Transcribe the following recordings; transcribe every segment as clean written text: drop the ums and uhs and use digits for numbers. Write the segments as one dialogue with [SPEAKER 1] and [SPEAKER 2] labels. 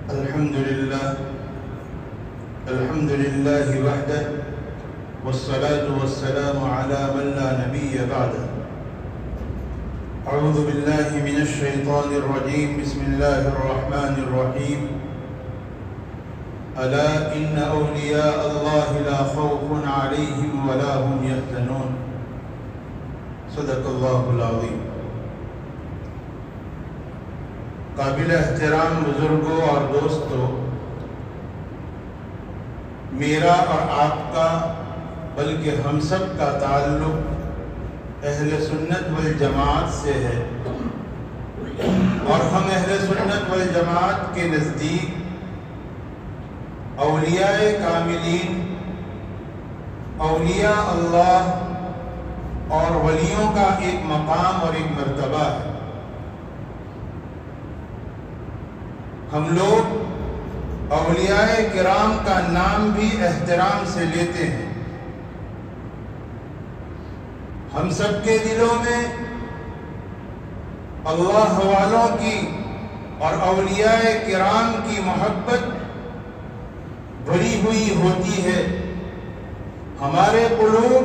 [SPEAKER 1] الحمد لله وحده والصلاة والسلام على من لا نبي بعده. أعوذ بالله من الشيطان الرجيم. بسم الله الرحمن الرحيم. ألا إن أولياء الله لا خوف عليهم ولا هم يحزنون. صدق الله العظيم. قابل احترام بزرگوں اور دوستوں، میرا اور آپ کا بلکہ ہم سب کا تعلق اہل سنت والجماعت سے ہے، اور ہم اہل سنت والجماعت کے نزدیک اولیاء کاملین، اولیاء اللہ اور ولیوں کا ایک مقام اور ایک مرتبہ ہے. ہم لوگ اولیاء کرام کا نام بھی احترام سے لیتے ہیں. ہم سب کے دلوں میں اللہ والوں کی اور اولیاء کرام کی محبت بھری ہوئی ہوتی ہے. ہمارے قلوب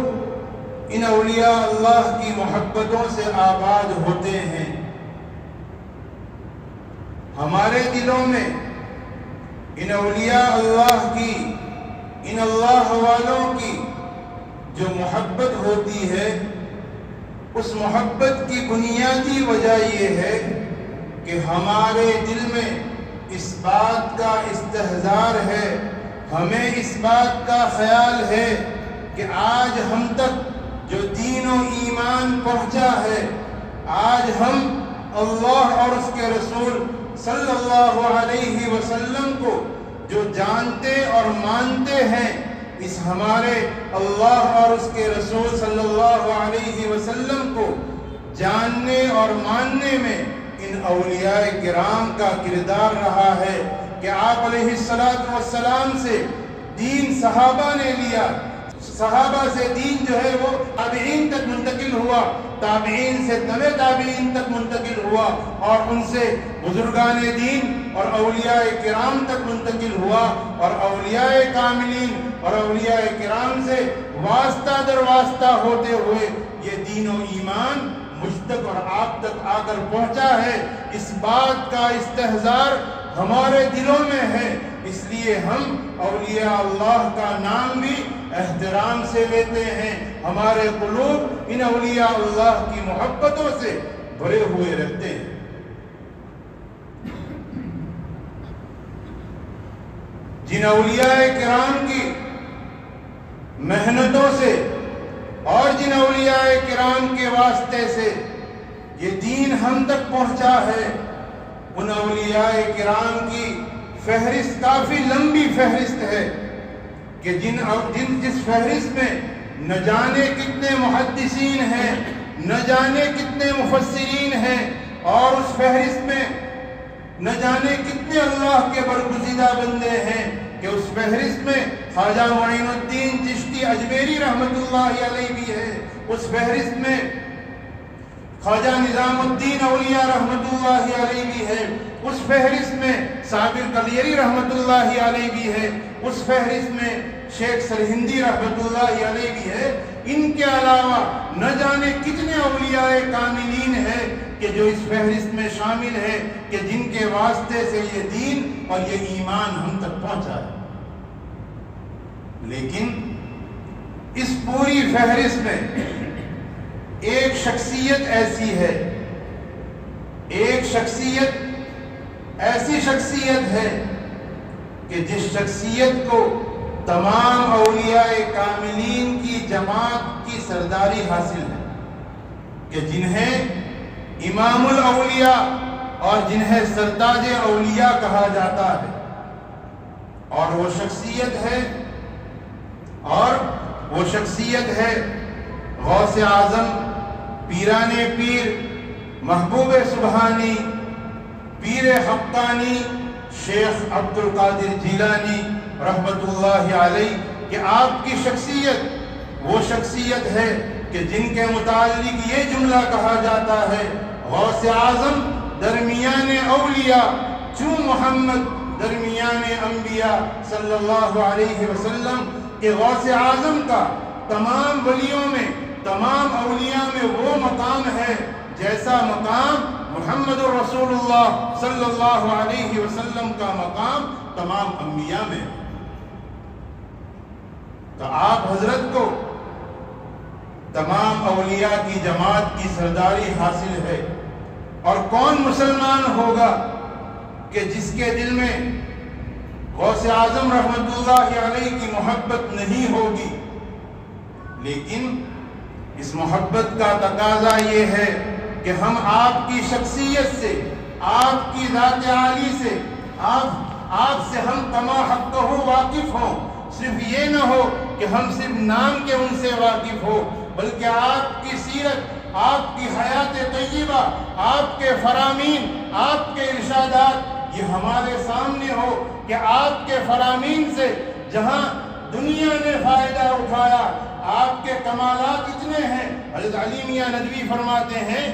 [SPEAKER 1] ان اولیاء اللہ کی محبتوں سے آباد ہوتے ہیں. ہمارے دلوں میں ان اولیاء اللہ کی، ان اللہ والوں کی جو محبت ہوتی ہے، اس محبت کی بنیادی وجہ یہ ہے کہ ہمارے دل میں اس بات کا استحضار ہے، ہمیں اس بات کا خیال ہے کہ آج ہم تک جو دین و ایمان پہنچا ہے، آج ہم اللہ اور اس کے رسول صلی اللہ علیہ وسلم کو جو جانتے اور مانتے ہیں، اس ہمارے اللہ اور اس کے رسول صلی اللہ علیہ وسلم کو جاننے اور ماننے میں ان اولیاء کرام کا کردار رہا ہے کہ آپ علیہ السلام سے دین صحابہ نے لیا، صحابہ سے دین جو ہے وہ تابعین تک منتقل ہوا، تابعین سے تبع تابعین تک منتقل ہوا، اور ان سے بزرگان دین اور اولیاء کرام تک منتقل ہوا، اور اولیاء کاملین اور اولیاء کرام سے واسطہ در واسطہ ہوتے ہوئے یہ دین و ایمان مجھ تک اور آپ تک آ کر پہنچا ہے. اس بات کا استحضار ہمارے دلوں میں ہے، اس لیے ہم اولیاء اللہ کا نام بھی احترام سے لیتے ہیں. ہمارے قلوب ان اولیاء اللہ کی محبتوں سے بھرے ہوئے رہتے ہیں. جن اولیاء کرام کی محنتوں سے اور جن اولیاء کرام کے واسطے سے یہ دین ہم تک پہنچا ہے، ان اولیاء کرام کی فہرست کافی لمبی فہرست ہے کہ جس فہرست میں نہ جانے کتنے محدثین ہیں، نہ جانے کتنے مفسرین ہیں، اور اس فہرست میں نہ جانے کتنے اللہ کے برگزیدہ بندے ہیں کہ اس فہرست میں خواجہ معین الدین چشتی اجمیری رحمت اللہ علیہ بھی ہے، اس فہرست میں خواجہ نظام الدین اولیاء رحمت اللہ علیہ بھی ہے، اس فہرست میں صابر قدیری رحمت اللہ علیہ بھی ہے، اس فہرست میں شیخ سرہندی رحمت اللہ علیہ بھی ہے. ان کے علاوہ نہ جانے کتنے اولیاء کاملین ہیں کہ جو اس فہرست میں شامل ہے کہ جن کے واسطے سے یہ دین اور یہ ایمان ہم تک پہنچا ہے. لیکن اس پوری فہرست میں ایک شخصیت ایسی ہے، ایک شخصیت ایسی شخصیت ہے کہ جس شخصیت کو تمام اولیاء کاملین کی جماعت کی سرداری حاصل ہے، کہ جنہیں امام الاولیاء اور جنہیں سرتاج اولیاء کہا جاتا ہے. اور وہ شخصیت ہے غوث اعظم، پیران پیر، محبوب سبحانی، پیر حقانی، شیخ عبد القادر جیلانی رحمت اللہ علیہ، کہ آپ کی شخصیت وہ شخصیت ہے کہ جن کے متعلق یہ جملہ کہا جاتا ہے غوث اعظم درمیان اولیاء چون محمد درمیان انبیاء صلی اللہ علیہ وسلم کہ غوث اعظم کا تمام ولیوں میں، تمام اولیاء میں وہ مقام ہے جیسا مقام محمد رسول اللہ صلی اللہ علیہ وسلم کا مقام تمام انبیاء میں ہے۔ تو آپ حضرت کو تمام اولیاء کی جماعت کی سرداری حاصل ہے، اور کون مسلمان ہوگا کہ جس کے دل میں غوث اعظم رحمت اللہ علیہ کی محبت نہیں ہوگی؟ لیکن اس محبت کا تقاضا یہ ہے کہ ہم آپ کی شخصیت سے، آپ کی ذات عالی سے، آپ سے ہم کما حق واقف ہوں۔ صرف یہ نہ ہو کہ ہم صرف نام کے ان سے واقف ہو، بلکہ آپ کی سیرت، آپ کی حیات طیبہ، آپ کے فرامین، آپ کے ارشادات یہ ہمارے سامنے ہو کہ آپ کے فرامین سے جہاں دنیا نے فائدہ اٹھایا، آپ کے کمالات اتنے ہیں۔ حضرت علی میاں ندوی فرماتے ہیں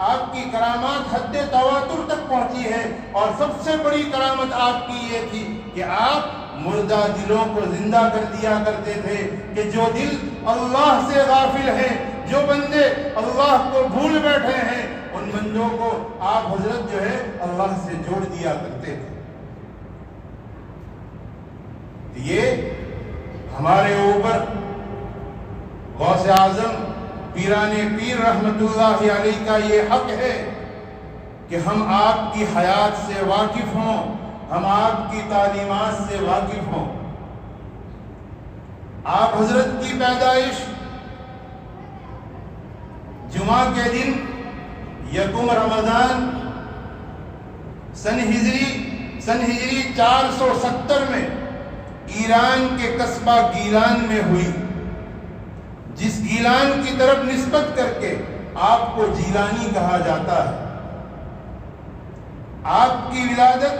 [SPEAKER 1] آپ کی کرامات حد تواتر تک پہنچی ہے، اور سب سے بڑی کرامت آپ کی یہ تھی کہ آپ مردہ دلوں کو زندہ کر دیا کرتے تھے، کہ جو دل اللہ سے غافل ہیں، جو بندے اللہ کو بھول بیٹھے ہیں، ان بندوں کو آپ حضرت جو ہے اللہ سے جوڑ دیا کرتے تھے۔ یہ ہمارے اوپر غوث اعظم پیران پیر رحمت اللہ علیہ کا یہ حق ہے کہ ہم آپ کی حیات سے واقف ہوں، ہم آپ کی تعلیمات سے واقف ہوں۔ آپ حضرت کی پیدائش جمعہ کے دن یکم رمضان سن ہجری 470 میں ایران کے قصبہ گیلان میں ہوئی، جس گیلان کی طرف نسبت کر کے آپ کو جیلانی کہا جاتا ہے۔ آپ کی ولادت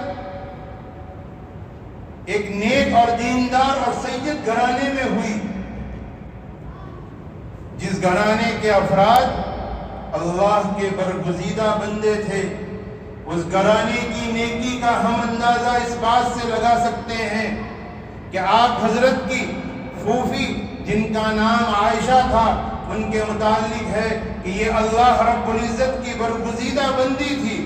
[SPEAKER 1] ایک نیک اور دیندار اور سید گھرانے میں ہوئی، جس گھرانے کے افراد اللہ کے برگزیدہ بندے تھے۔ اس گھرانے کی نیکی کا ہم اندازہ اس بات سے لگا سکتے ہیں کہ آپ حضرت کی پھوپھی جن کا نام عائشہ تھا، ان کے متعلق ہے کہ یہ اللہ رب العزت کی برگزیدہ بندی تھی،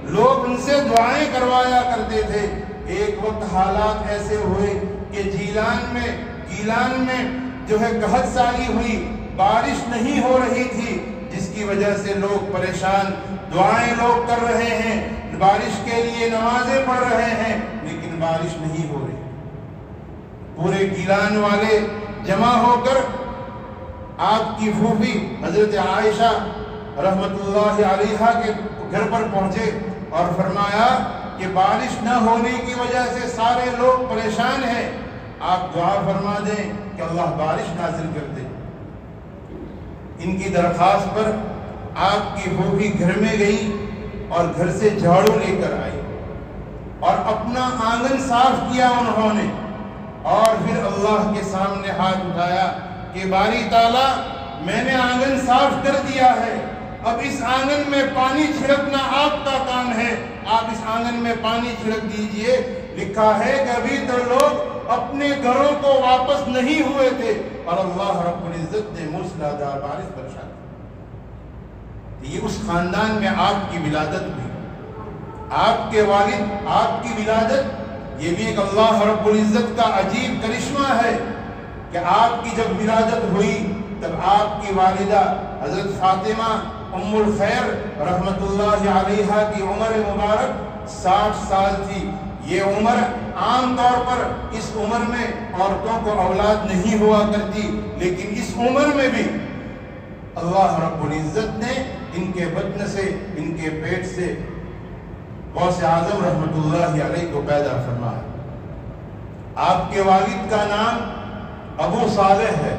[SPEAKER 1] لوگ ان سے دعائیں کروایا کرتے تھے۔ ایک وقت حالات ایسے ہوئے کہ گیلان میں جو ہے قحط سالی ہوئی، بارش نہیں ہو رہی تھی، جس کی وجہ سے لوگ پریشان، دعائیں لوگ کر رہے ہیں، بارش کے لیے نمازیں پڑھ رہے ہیں، لیکن بارش نہیں ہو رہی۔ پورے گیلان والے جمع ہو کر آپ کی پھوپھی حضرت عائشہ رحمت اللہ علیہا کے گھر پر پہنچے اور فرمایا کہ بارش نہ ہونے کی وجہ سے سارے لوگ پریشان ہیں، آپ دعا فرما دیں کہ اللہ بارش نازل کر دے۔ ان کی درخواست پر آپ کی پھوپھی گھر میں گئی اور گھر سے جھاڑو لے کر آئی اور اپنا آنگن صاف کیا انہوں نے، اور پھر اللہ کے سامنے ہاتھ اٹھایا کہ باری تعالیٰ میں نے آنگن صاف کر دیا ہے، اب اس آنگن میں پانی چھڑکنا آپ کا کام ہے، آپ اس آنگن میں پانی چھڑک دیجئے۔ لکھا ہے کہ ابھی تو لوگ اپنے گھروں کو واپس نہیں ہوئے تھے اور اللہ رب العزت نے موسلادھار بارش برسا دی۔ یہ اس خاندان میں آپ کی ولادت ہوئی، آپ کے والد، آپ کی ولادت، یہ بھی ایک اللہ رب العزت کا عجیب کرشمہ ہے کہ آپ کی جب ولادت ہوئی تب آپ کی والدہ حضرت فاطمہ ام الخیر رحمت اللہ علیہا کی عمر مبارک 60 سال تھی۔ یہ عمر عام طور پر اس عمر میں عورتوں کو اولاد نہیں ہوا کرتی، لیکن اس عمر میں بھی اللہ رب العزت نے ان کے بطن سے، ان کے پیٹ سے غوث اعظم رحمت اللہ علیہ کو پیدا فرمایا۔ آپ کے والد کا نام ابو صالح ہے،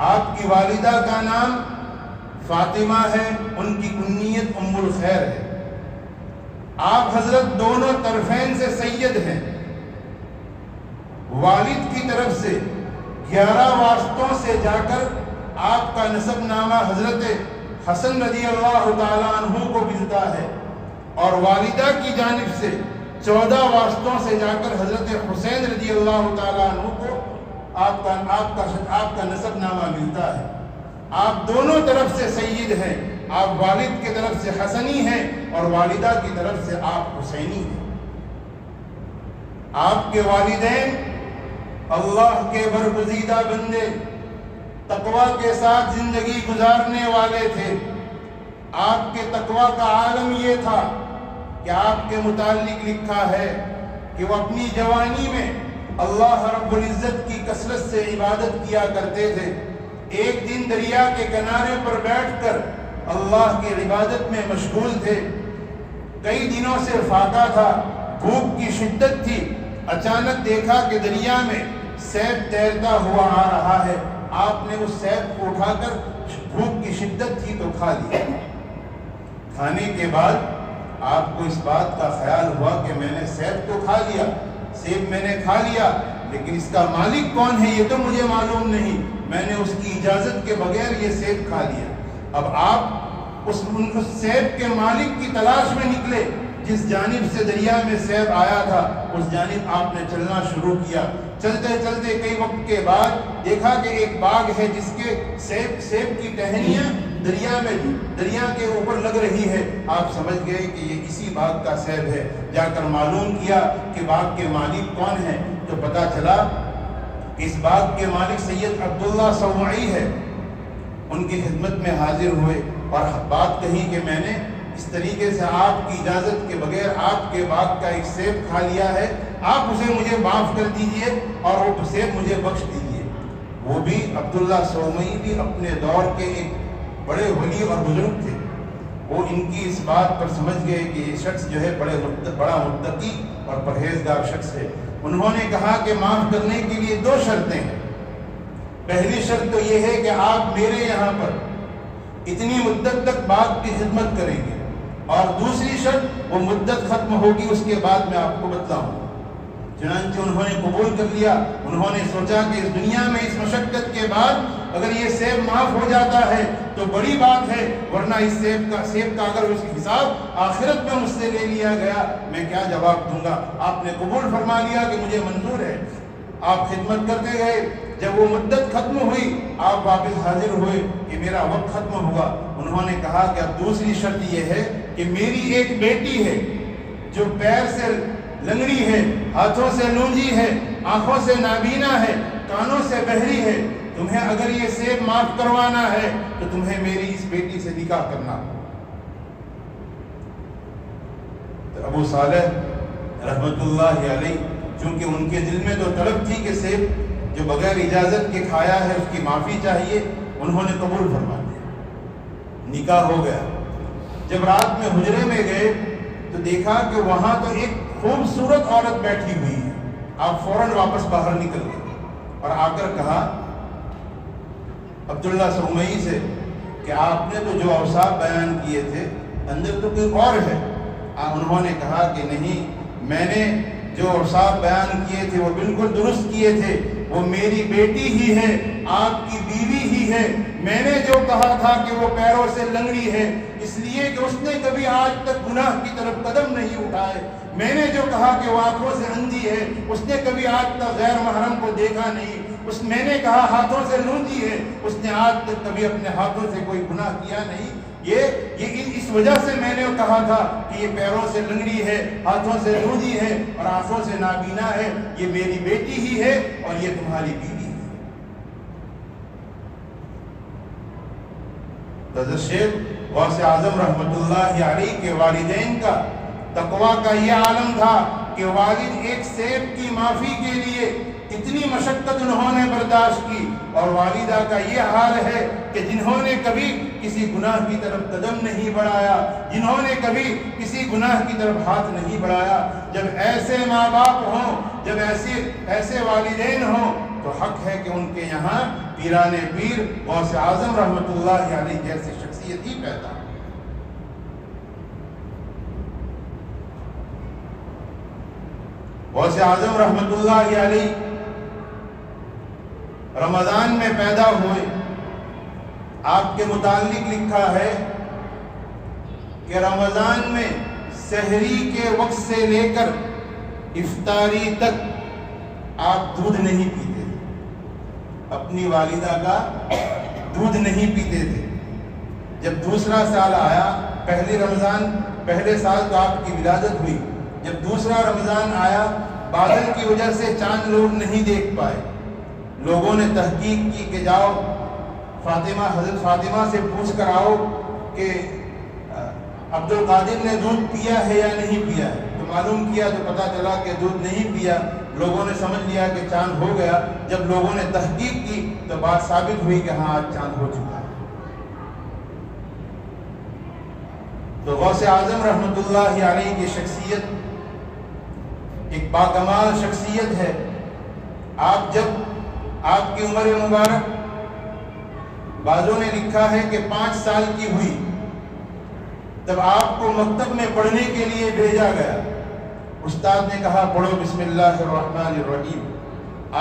[SPEAKER 1] آپ کی والدہ کا نام فاطمہ ہے، ان کی کنیت ام الخیر ہے۔ آپ حضرت دونوں طرفین سے سید ہیں۔ والد کی طرف سے 11 واسطوں سے جا کر آپ کا نسب نامہ حضرت حسن رضی اللہ تعالیٰ عنہ کو ملتا ہے، اور والدہ کی جانب سے 14 واسطوں سے جا کر حضرت حسین رضی اللہ تعالیٰ عنہ کو آپ کا نسب نامہ ملتا ہے۔ آپ دونوں طرف سے سید ہیں، آپ والد کی طرف سے حسنی ہیں اور والدہ کی طرف سے آپ حسینی ہیں۔ آپ کے والدین اللہ کے برگزیدہ بندے، تقوی کے ساتھ زندگی گزارنے والے تھے۔ آپ کے تقوی کا عالم یہ تھا کہ آپ کے متعلق لکھا ہے کہ وہ اپنی جوانی میں اللہ رب العزت کی کثرت سے عبادت کیا کرتے تھے۔ ایک دن دریا کے کنارے پر بیٹھ کر اللہ کی عبادت میں مشغول تھے۔ کئی دنوں سے فاقہ تھا، بھوک کی شدت تھی۔ اچانک دیکھا کہ دریا میں سیب تیرتا ہوا آ رہا ہے۔ آپ نے اس سیب کو اٹھا کر، بھوک کی شدت تھی تو کھا لیا۔ کھانے کے بعد آپ کو اس بات کا خیال ہوا کہ میں نے سیب تو کھا لیا، سیب میں نے کھا لیا، لیکن اس کا مالک کون ہے یہ تو مجھے معلوم نہیں، میں نے اس کی اجازت کے بغیر یہ سیب کھا لیا۔ اب آپ اس سیب کے مالک کی تلاش میں نکلے، جس جانب سے دریا میں سیب آیا تھا اس جانب آپ نے چلنا شروع کیا۔ چلتے چلتے کئی وقت کے بعد دیکھا کہ ایک باغ ہے جس کے سیب کی ٹہنیاں دریا کے اوپر لگ رہی ہے۔ آپ سمجھ گئے کہ یہ اسی باغ کا سیب ہے۔ جا کر معلوم کیا کہ باغ کے مالک کون ہے، تو پتا چلا کہ اس باغ کے مالک سید عبداللہ سومعی ہے۔ ان کی خدمت میں حاضر ہوئے اور بات کہی کہ میں نے اس طریقے سے آپ کی اجازت کے بغیر آپ کے باغ کا ایک سیب کھا لیا ہے، آپ اسے مجھے معاف کر دیجئے اور وہ سیب مجھے بخش دیجئے۔ وہ بھی عبداللہ سومعی بھی اپنے دور کے ایک بڑے ولی اور بزرگ تھے۔ وہ ان کی اس بات پر سمجھ گئے کہ یہ شخص جو ہے بڑا متقی اور پرہیزگار شخص ہے۔ انہوں نے کہا کہ معاف کرنے کے لیے 2 شرطیں ہیں۔ پہلی شرط تو یہ ہے کہ آپ میرے یہاں پر اتنی مدت تک باغ کی خدمت کریں گے، اور دوسری شرط وہ مدت ختم ہوگی اس کے بعد میں آپ کو بتلاؤں۔ چنانچہ انہوں نے قبول کر لیا۔ انہوں نے سوچا کہ اس دنیا میں اس مشقت کے بعد اگر یہ سیب معاف ہو جاتا ہے تو بڑی بات ہے، ورنہ اس سیب کا اگر اس حساب آخرت میں مجھ سے لے لیا گیا میں کیا جواب دوں گا۔ آپ نے قبول فرما لیا کہ مجھے منظور ہے۔ آپ خدمت کرتے گئے، جب وہ مدت ختم ہوئی آپ واپس حاضر ہوئے کہ میرا وقت ختم ہوا۔ انہوں نے کہا کہ اب دوسری شرط یہ ہے کہ میری ایک بیٹی ہے جو پیر سے لنگڑی ہے، ہاتھوں سے لونجی ہے، آنکھوں سے نابینا ہے، کانوں سے بہری ہے، تمہیں اگر یہ سیب معاف کروانا ہے تو تمہیں میری اس بیٹی سے نکاح کرنا۔ تو ابو صالح رحمت اللہ علیہ، چونکہ ان کے دل میں تو طلب تھی کہ سیب جو بغیر اجازت کے کھایا ہے اس کی معافی چاہیے، انہوں نے قبول فرما لیا، نکاح ہو گیا۔ جب رات میں حجرے میں گئے تو دیکھا کہ وہاں تو ایک خوبصورت عورت بیٹھی ہوئی ہے۔ آپ فوراً واپس باہر نکل گئے اور آ کر کہا عبداللہ سومعی سے کہ آپ نے تو جو اوصاف بیان کیے تھے اندر تو کوئی اور ہے۔ انہوں نے کہا کہ نہیں، میں نے جو اوصاف بیان کیے تھے وہ بالکل درست کیے تھے، وہ میری بیٹی ہی ہے، آپ کی بیوی ہی ہے۔ میں نے جو کہا تھا کہ وہ پیروں سے لنگڑی ہے اس لیے کہ اس نے کبھی آج تک گناہ کی طرف قدم نہیں اٹھائے۔ میں نے جو کہا کہ وہ آنکھوں سے اندھی ہے اس نے کبھی آج تک غیر محرم کو دیکھا نہیں۔ میں نے کہا ہاتھوں سے لونجی ہے، اس نے آج تک کبھی اپنے ہاتھوں سے کوئی گناہ کیا نہیں۔ یہ اس وجہ سے میں نے کہا تھا کہ یہ پیروں سے لنگڑی ہے، ہاتھوں سے لونجی ہے اور آنکھوں سے نابینا ہے، یہ میری بیٹی ہی ہے اور یہ تمہاری بیوی ہے۔ حضرت شیخ غوث اعظم رحمت اللہ علیہ کے والدین کا تقویٰ کا یہ عالم تھا کہ والد ایک سیب کی معافی کے لیے اتنی مشقت انہوں نے برداشت کی، اور والدہ کا یہ حال ہے کہ جنہوں نے کبھی کسی گناہ کی طرف قدم نہیں بڑھایا، جنہوں نے کبھی کسی گناہ کی طرف ہاتھ نہیں بڑھایا، جب ایسے ماں باپ ہوں، جب ایسے والدین ہوں تو حق ہے کہ ان کے یہاں پیران پیر غوث اعظم رحمت اللہ علیہ جیسی شخصیت ہی پیدا ہو۔ غوث اعظم رحمت اللہ علیہ رمضان میں پیدا ہوئے۔ آپ کے متعلق لکھا ہے کہ رمضان میں سحری کے وقت سے لے کر افطاری تک آپ دودھ نہیں پیتے تھے، اپنی والدہ کا دودھ نہیں پیتے تھے۔ جب دوسرا سال آیا، پہلی رمضان پہلے سال تو آپ کی ولادت ہوئی، جب دوسرا رمضان آیا بادل کی وجہ سے چاند لوگ نہیں دیکھ پائے، لوگوں نے تحقیق کی کہ جاؤ فاطمہ، حضرت فاطمہ سے پوچھ کر آؤ کہ عبد القادر نے دودھ پیا ہے یا نہیں پیا ہے۔ تو معلوم کیا تو پتہ چلا کہ دودھ نہیں پیا۔ لوگوں نے سمجھ لیا کہ چاند ہو گیا۔ جب لوگوں نے تحقیق کی تو بات ثابت ہوئی کہ ہاں آج چاند ہو چکا ہے۔ تو غوث اعظم رحمۃ اللہ علیہ کی شخصیت ایک باکمال شخصیت ہے۔ آپ جب آپ کی عمر مبارک، بعضوں نے لکھا ہے کہ 5 سال کی ہوئی تب آپ کو مکتب میں پڑھنے کے لیے بھیجا گیا۔ استاد نے کہا پڑھو بسم اللہ الرحمن الرحیم،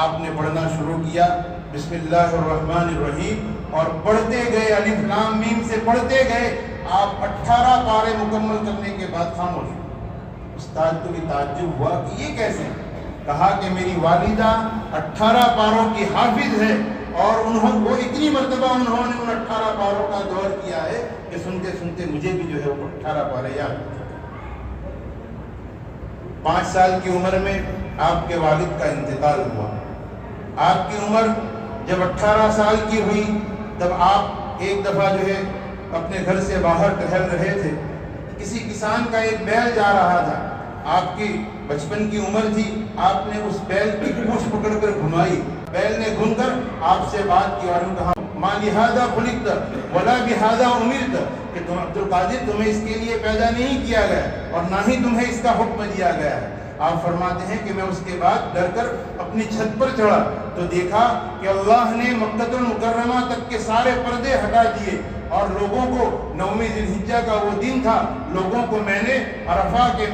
[SPEAKER 1] آپ نے پڑھنا شروع کیا بسم اللہ الرحمن الرحیم اور پڑھتے گئے، الف لام میم سے پڑھتے گئے۔ آپ 18 پارے مکمل کرنے کے بعد خاموش ہوئے۔ استاد کو بھی تعجب ہوا کہ یہ کیسے؟ کہا کہ میری والدہ 18 پاروں کی حافظ ہے اور وہ اتنی مرتبہ انہوں نے ان 18 پاروں کا دور کیا ہے کہ سنتے سنتے مجھے بھی جو ہے وہ 18 پارے یاد۔ 5 سال کی عمر میں آپ کے والد کا انتقال ہوا۔ آپ کی عمر جب 18 سال کی ہوئی تب آپ ایک دفعہ جو ہے اپنے گھر سے باہر ٹہل رہے تھے، کسی کسان کا ایک بیل جا رہا تھا، آپ کی بچپن کی عمر تھی، آپ نے اس بیل کی پوچھ پکڑ کر گھمائی، بیل نے گھوم کر آپ سے بات کی اور کہا ما لہذا خلقت ولا بہذا امرت، کہ تم عبد القادر تمہیں اس کے لیے پیدا نہیں کیا گیا اور نہ ہی تمہیں اس کا حکم دیا گیا ہے۔ آپ فرماتے ہیں کہ میں اس کے بعد ڈر کر اپنی چھت پر چڑھا تو دیکھا کہ اللہ نے مکہ المکرمہ تک کے سارے پردے ہٹا دیے اور لوگوں کو 9ویں ذی الحجہ کا وہ دن تھا، لوگوں کو میں نے عرفات کے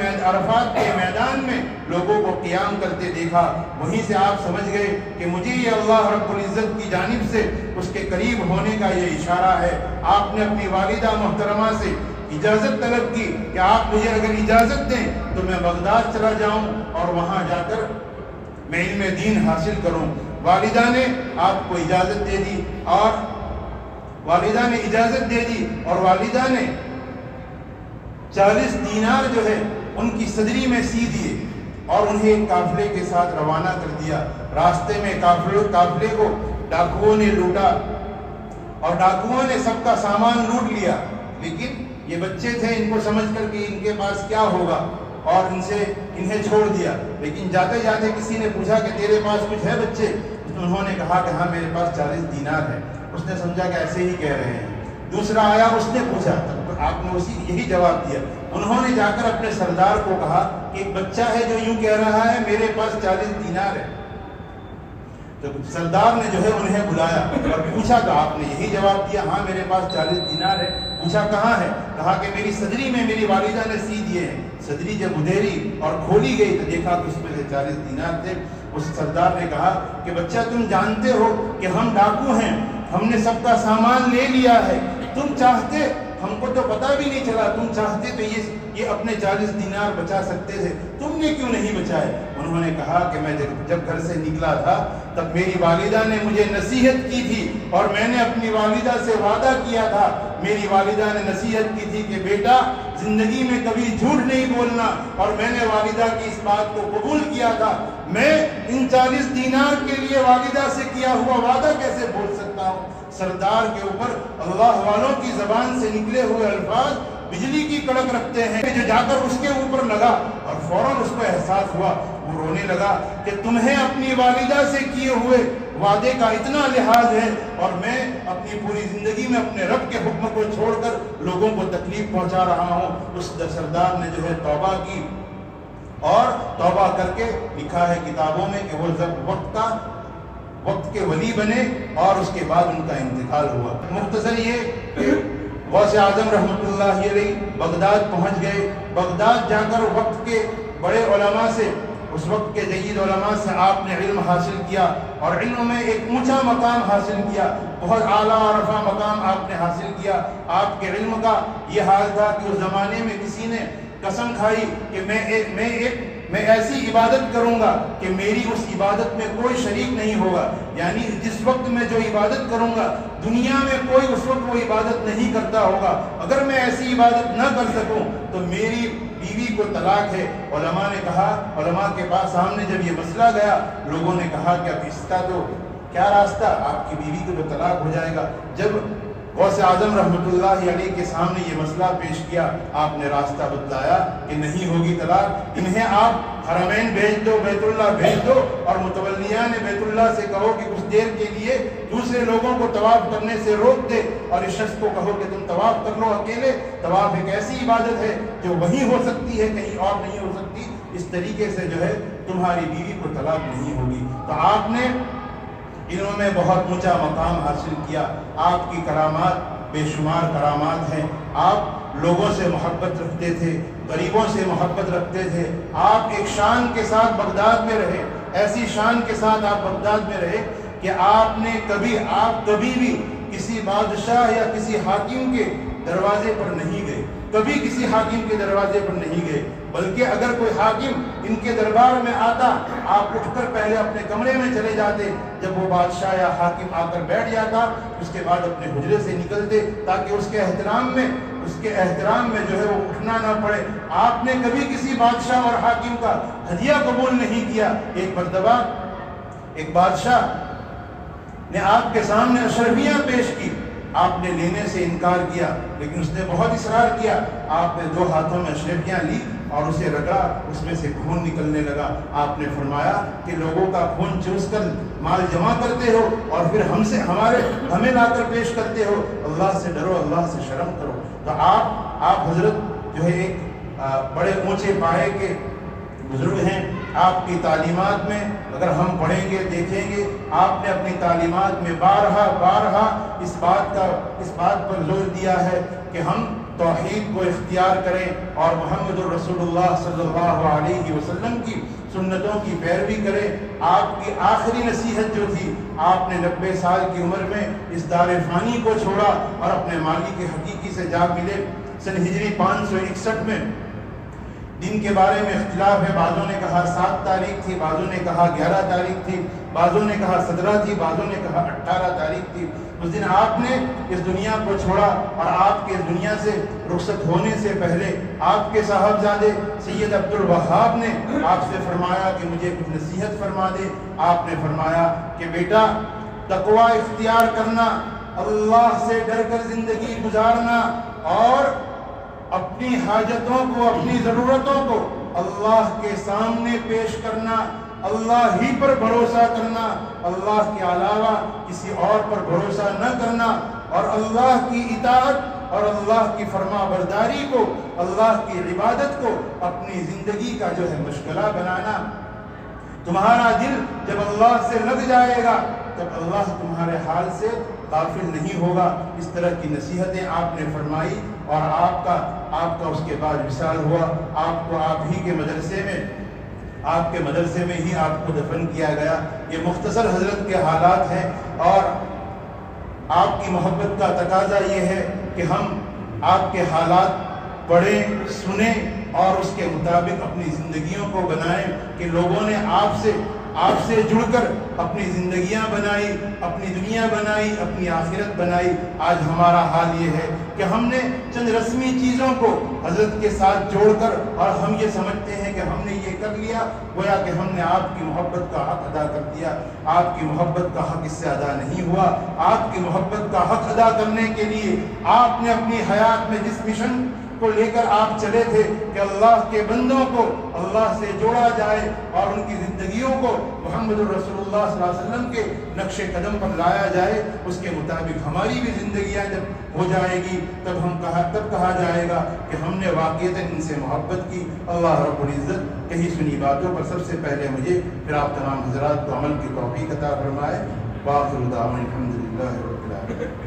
[SPEAKER 1] میدان میں لوگوں کو قیام کرتے دیکھا۔ وہیں سے آپ سمجھ گئے کہ مجھے یہ اللہ رب العزت کی جانب سے اس کے قریب ہونے کا یہ اشارہ ہے۔ آپ نے اپنی والدہ محترمہ سے اجازت طلب کی کہ آپ مجھے اگر اجازت دیں تو میں بغداد چلا جاؤں اور وہاں جا کر میں علم دین حاصل کروں۔ والدہ نے آپ کو اجازت دے دی اور والدہ نے 40 دینار جو ہے ان کی صدری میں سی دیے اور انہیں ایک قافلے کے ساتھ روانہ کر دیا۔ راستے میں قافلے کو ڈاکوؤں نے لوٹا اور ڈاکوؤں نے سب کا سامان لوٹ لیا، لیکن یہ بچے تھے، ان کو سمجھ کر کہ ان کے پاس کیا ہوگا اور انہیں چھوڑ دیا۔ لیکن جاتے جاتے کسی نے پوچھا کہ تیرے پاس کچھ ہے بچے؟ انہوں نے کہا کہ ہاں میرے پاس 40 دینار ہے۔ اس نے سمجھا کہ ایسے ہی کہہ رہے ہیں۔ دوسرا آیا، اس نے پوچھا، آپ نے یہی جواب دیا۔ انہوں نے جا کر اپنے سردار کو کہا کہ ایک بچہ ہے جو یوں کہہ رہا ہے میرے پاس 40 دینار ہے۔ تو سردار نے جو ہے انہیں بلایا اور پوچھا تو آپ نے یہی جواب دیا، ہاں میرے پاس 40 دینار ہے۔ پوچھا کہاں ہے؟ کہا کہ میری صدری میں میری والدہ نے سی دیے ہیں۔ صدری جب ادھیری اور کھولی گئی تو دیکھا کہ اس میں سے 40 دینار تھے۔ اس سردار نے کہا کہ بچہ تم جانتے ہو کہ ہم ڈاکو ہیں، ہم نے سب کا سامان لے لیا ہے، تم چاہتے، ہم کو تو پتہ بھی نہیں چلا، تم چاہتے تو یہ اپنے 40 دینار بچا سکتے تھے، تم نے کیوں نہیں بچائے؟ انہوں نے کہا کہ میں جب گھر سے نکلا تھا تب میری والدہ نے مجھے نصیحت کی تھی اور میں نے اپنی والدہ سے وعدہ کیا تھا۔ میری والدہ نے نصیحت کی تھی کہ بیٹا زندگی میں کبھی جھوٹ نہیں بولنا، اور میں نے والدہ کی اس بات کو قبول کیا تھا۔ میں ان 40 دینار کے لیے والدہ سے کیا ہوا وعدہ کیسے بول سکتا ہوں؟ سردار کے اوپر اللہ والوں کی زبان سے نکلے ہوئے الفاظ بجلی کی کڑک رکھتے ہیں، جو جا کر اس کے اوپر لگا اور فوراً اس کو احساس ہوا، وہ رونے لگا کہ تمہیں اپنی والدہ سے کیے ہوئے وعدے کا اتنا لحاظ ہے اور میں اپنی پوری زندگی میں اپنے رب کے حکم کو چھوڑ کر لوگوں کو تکلیف پہنچا رہا ہوں۔ اس سردار نے جو ہے توبہ کی اور توبہ کر کے لکھا ہے کتابوں میں کہ وہ وقت کے ولی بنے اور اس کے بعد ان کا انتقال ہوا۔ مختصر یہ کہ غوث اعظم رحمۃ اللہ علیہ بغداد پہنچ گئے۔ بغداد جا کر وقت کے بڑے علماء سے، اس وقت کے جید علماء سے آپ نے علم حاصل کیا اور علم میں ایک اونچا مقام حاصل کیا، بہت اعلیٰ اور رفع مقام آپ نے حاصل کیا۔ آپ کے علم کا یہ حال تھا کہ اس زمانے میں کسی نے قسم کھائی کہ میں ایک میں ایسی عبادت کروں گا کہ میری اس عبادت میں کوئی شریک نہیں ہوگا، یعنی جس وقت میں جو عبادت کروں گا دنیا میں کوئی اس وقت وہ عبادت نہیں کرتا ہوگا، اگر میں ایسی عبادت نہ کر سکوں تو میری بیوی کو طلاق ہے۔ علماء نے کہا، علماء کے پاس سامنے جب یہ مسئلہ گیا، لوگوں نے کہا کہ اب اس کا تو کیا راستہ، آپ کی بیوی کو تو طلاق ہو جائے گا۔ جب غوث اعظم رحمۃ اللہ علیہ کے سامنے یہ مسئلہ پیش کیا، آپ نے راستہ بتلایا کہ نہیں ہوگی طلاق، انہیں آپ حرمین بھیج دو، بیت اللہ بھیج دو، اور متولیان بیت اللہ سے کہو کہ کچھ دیر کے لیے دوسرے لوگوں کو طواف کرنے سے روک دے، اور اس شخص کو کہو کہ تم طواف کر لو اکیلے۔ طواف ایک ایسی عبادت ہے جو وہیں ہو سکتی ہے، کہیں اور نہیں ہو سکتی، اس طریقے سے جو ہے تمہاری بیوی کو طلاق نہیں ہوگی۔ تو آپ نے انہوں میں بہت اونچا مقام حاصل کیا، آپ کی کرامات بے شمار کرامات ہیں، آپ لوگوں سے محبت رکھتے تھے، غریبوں سے محبت رکھتے تھے، آپ ایک شان کے ساتھ بغداد میں رہے، ایسی شان کے ساتھ آپ بغداد میں رہے کہ آپ کبھی بھی کسی بادشاہ یا کسی حاکم کے دروازے پر نہیں گئے، کبھی کسی حاکم کے دروازے پر نہیں گئے، بلکہ اگر کوئی حاکم ان کے دربار میں آتا، آپ اٹھ کر پہلے اپنے کمرے میں چلے جاتے، جب وہ بادشاہ یا حاکم آ کر بیٹھ جاتا اس کے بعد اپنے حجرے سے نکلتے، تاکہ اس کے احترام میں جو ہے وہ اٹھنا نہ پڑے۔ آپ نے کبھی کسی بادشاہ اور حاکم کا ہدیہ قبول نہیں کیا۔ ایک مرتبہ ایک بادشاہ نے آپ کے سامنے اشرفیاں پیش کی، آپ نے لینے سے انکار کیا، لیکن اس نے بہت اصرار کیا، آپ نے 2 ہاتھوں میں اشرفیاں لی اور اسے رگڑا، اس میں سے خون نکلنے لگا۔ آپ نے فرمایا کہ لوگوں کا خون چوس کر مال جمع کرتے ہو اور پھر ہمیں لا کر پیش کرتے ہو، اللہ سے ڈرو، اللہ سے شرم کرو۔ تو آپ حضرت جو ہے ایک بڑے اونچے پائے کے بزرگ ہیں، آپ کی تعلیمات میں اگر ہم پڑھیں گے دیکھیں گے، آپ نے اپنی تعلیمات میں بارہا اس بات پر زور دیا ہے کہ ہم توحید کو اختیار کریں اور محمد الرسول اللہ صلی اللہ علیہ وسلم کی سنتوں کی پیروی کریں۔ آپ کی آخری نصیحت جو تھی، آپ نے 90 سال کی عمر میں اس دار فانی کو چھوڑا اور اپنے مالک حقیقی سے جا ملے۔ سن ہجری 561 میں دن کے بارے میں اختلاف ہے، بعضوں نے کہا 7 تاریخ تھی، بعضوں نے کہا 11 تاریخ تھی، بعضوں نے کہا 17 تھی، بعضوں نے کہا 18 تاریخ تھی۔ اس دن آپ نے اس دنیا کو چھوڑا اور آپ کے اس دنیا سے رخصت ہونے سے پہلے آپ کے صاحبزادے سید عبد الوہاب نے آپ سے فرمایا کہ مجھے کچھ نصیحت فرما دے۔ آپ نے فرمایا کہ بیٹا، تقوی اختیار کرنا، اللہ سے ڈر کر زندگی گزارنا اور اپنی حاجتوں کو، اپنی ضرورتوں کو اللہ کے سامنے پیش کرنا، اللہ ہی پر بھروسہ کرنا، اللہ کے علاوہ کسی اور پر بھروسہ نہ کرنا، اور اللہ کی اطاعت اور اللہ کی فرما برداری کو، اللہ کی عبادت کو اپنی زندگی کا جو ہے مشغلہ بنانا۔ تمہارا دل جب اللہ سے لگ جائے گا تب اللہ تمہارے حال سے غافل نہیں ہوگا۔ اس طرح کی نصیحتیں آپ نے فرمائی اور آپ کا اس کے بعد وصال ہوا۔ آپ کو آپ ہی کے مدرسے میں ہی آپ کو دفن کیا گیا۔ یہ مختصر حضرت کے حالات ہیں، اور آپ کی محبت کا تقاضا یہ ہے کہ ہم آپ کے حالات پڑھیں، سنیں اور اس کے مطابق اپنی زندگیوں کو بنائیں کہ لوگوں نے آپ سے جڑ کر اپنی زندگیاں بنائی، اپنی دنیا بنائی، اپنی آخرت بنائی۔ آج ہمارا حال یہ ہے کہ ہم نے چند رسمی چیزوں کو حضرت کے ساتھ جوڑ کر اور ہم یہ سمجھتے ہیں کہ ہم نے یہ کر لیا، گویا کہ ہم نے آپ کی محبت کا حق ادا کر دیا۔ آپ کی محبت کا حق اس سے ادا نہیں ہوا۔ آپ کی محبت کا حق ادا کرنے کے لیے آپ نے اپنی حیات میں جس مشن کو لے کر آپ چلے تھے کہ اللہ کے بندوں کو اللہ سے جوڑا جائے اور ان کی زندگیوں کو محمد الرسول اللہ صلی اللہ علیہ وسلم کے نقش قدم پر لایا جائے، اس کے مطابق ہماری بھی زندگیاں جب ہو جائے گی تب کہا جائے گا کہ ہم نے واقعتاً ان سے محبت کی۔ اللہ رب العزت کہیں سنی باتوں پر سب سے پہلے مجھے پھر آپ تمام حضرات کو عمل کی توفیق عطا فرمائے۔ وآخر دعوانا الحمدللہ رب العالمین۔